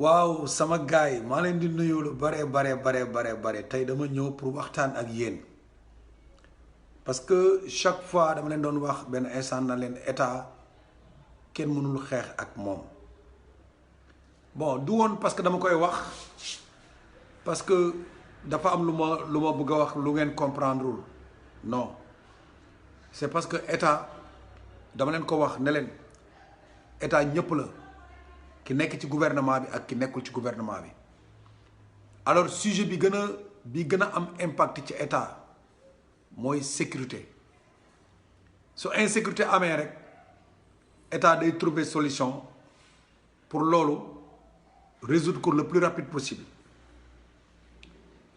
waaw sama gaay maa leen di nuyu lu bare tey dama ñëw pour waxtaan ak yéen parce que chaque fois dama leen doon wax benn instant na leen état kenn mënul xeex ak moom bon du woon parce que dama koy wax parce que dafa am lu ma bëgg a wax lu ngeen comprendrewul non c'est parce que état dama leen ko wax ne leen état ñëpp la ki nekk ci gouvernement bi ak ki nekkul ci gouvernement bi alors sujet bi gën a am impact ci état mooy sécurité su insécurité amee rek état day trouver solution pour loolu résoudre ko le plus rapide possible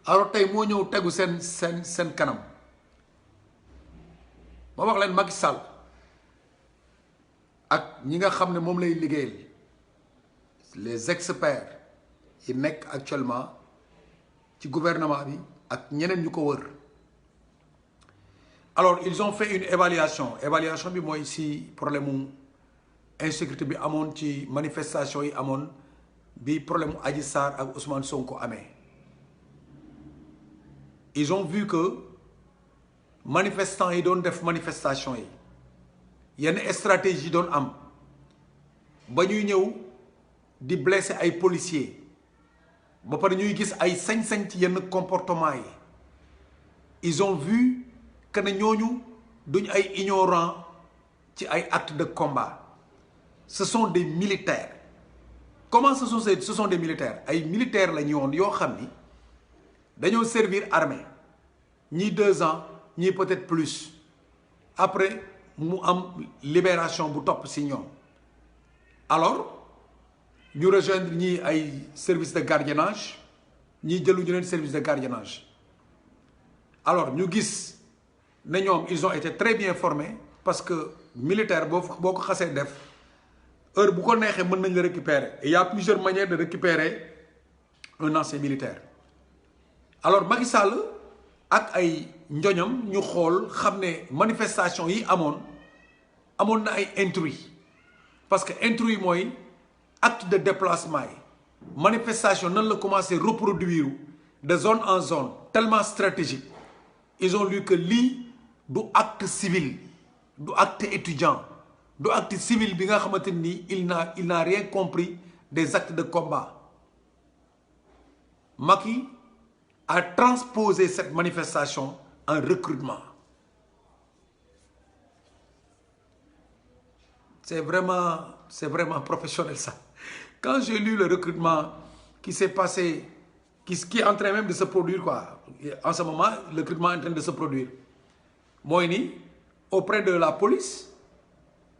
alors tey moo ñëw tegu seen kanam ma wax leen Macky Sall ak ñi nga xam ne moom lay liggéeyal les experts yi nekk actuellement ci gouvernement bi ak ñeneen ñu ko wër alors ils ont fait une évaluation bi mooy si problème mu insécurité bi amoon ci manifestation yi amoon bi problème mu Adji Sarr ak Ousmane Sonko amee ils ont vu que manifestants yi doon def manifestation yi yenn stratégie doon am ba ñuy ñëw di blesser ay policiers ba pare ñuy gis ay sañ-sañ ci yenn comportement yi ils ont vu que ne ñooñu duñ ay ignorants ci ay actes de combat ce sont des militaires. Comment ce sont des militaires? Ay militaires la ñu woon yoo xam ni dañoo servir armée ñii 2 ans ñii peut-être plus après mu am libération bu topp ci ñoom alors ñu rejoindre ñii ay service de gardiennage ñii jëluñu leen service de gardiennage alors ñu gis ne ñoom ils ont été très bien formés parce que militaire boo ko xasee def heure bu ko neexee mën nañ la récupérer et il y a plusieurs manières de récupérer un ancien militaire alors Macky Sall ak ay njoñam ñu xool xam ne manifestation yi amoon na ay intrus parce que intrus mooy acte de déplacement yi manifestation nan la commencé reproduire de zone en zone tellement stratégique ils ont lu que lii du acte civil du acte étudiant du acte civil bi nga xamante ni il n'a rien compris des actes de combat. Macky a transposé cette manifestation en recrutement. C'est vraiment professionnel ça. Quand j'ai lu le recrutement qui s'est passé, qui est en train même de se produire quoi, en ce moment le recrutement est en train de se produire. Mooy ni auprès de la police,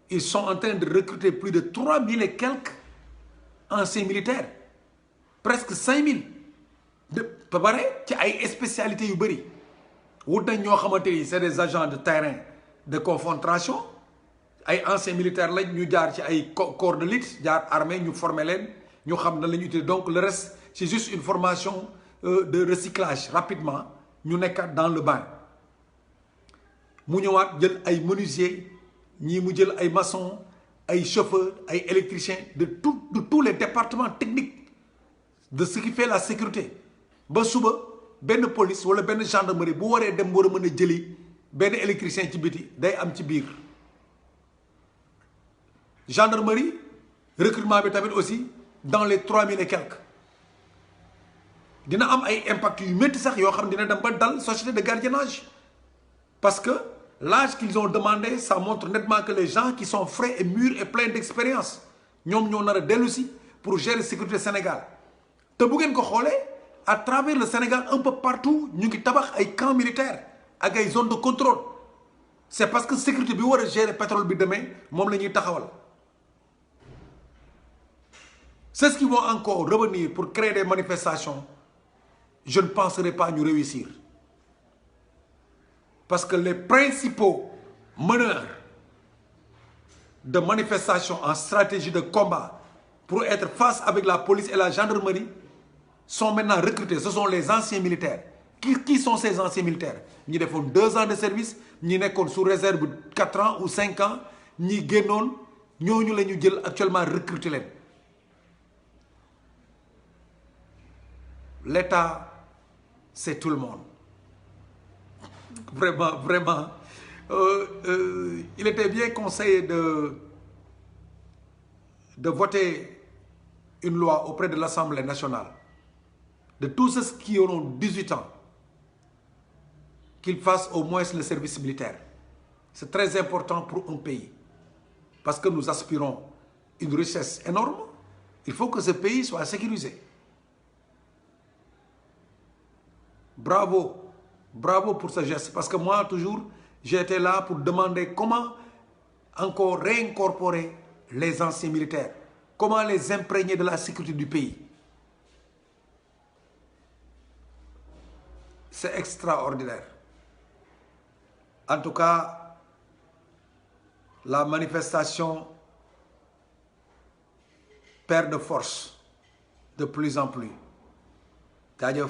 ils sont en train de recruter plus de 3000 et quelques anciens militaires, presque 5000 de ba pare ci ay spécialités yu bëri wut nañ ñoo xamante ni c'est des agents de terrain de confrontation ay anciens militaires lañ ñu jaar ci ay corps de l'élite jaar armée ñu former leen ñu xam na la ñu utiliser donc le reste c'est juste une formation de recyclage rapidement ñu nekkaat dans le bain mu ñëwaat jël ay menuisiers ñii mu jël ay maçons ay chauffeurs ay électriciens de tous les départements techniques de ce qui fait la sécurité ba suba benn police wala benn gendarmerie bu waree dem war a mën a jëli benn électricien ci biti day am ci biir gendarmerie recrutement bi tamit aussi dans les 3000 et quelques dina am ay impact yu métti sax yoo xam dina dem ba dal société de gardiennage parce que l'âge qu'ils ont demandé ça montre nettement que les gens qui sont frais et mûrs et pleins d'expérience ñoom ñoo nar a dellu si pour gérer sécurité Sénégal te bu ngeen ko xoolee à travers le Sénégal un peu partout ñu ngi tabax ay camps militaires ak ay zones de contrôle c'est parce que sécurité bi war a gérer pétrole bi demee moom la ñuy taxawal c'est ce qui vont encore revenir pour créer des manifestations je ne penserai pas ñu réussir parce que les principaux meneurs de manifestations en stratégie de combat pour être face avec la police et la gendarmerie sont maintenant recrutés. Ce sont les anciens militaires. Qui sont ces anciens militaires? Ñi defoon 2 ans de service, ñi nekkoon sous réserve 4 ans ou 5 ans, ñi génnoon ñooñu la ñu jël actuellement recruter leen l'État, c'est tout le monde. Vraiment, vraiment. Il était bien conseillé de voter une loi auprès de l'Assemblée nationale, de tous ceux qui auront 18 ans, qu'ils fassent au moins le service militaire. C'est très important pour un pays, parce que nous aspirons une richesse énorme. Il faut que ce pays soit sécurisé. Bravo, bravo pour ce geste, parce que moi, toujours, j'ai été là pour demander comment encore réincorporer les anciens militaires, comment les imprégner de la sécurité du pays. C'est extraordinaire. En tout cas, la manifestation perd de force de plus en plus. D'ailleurs,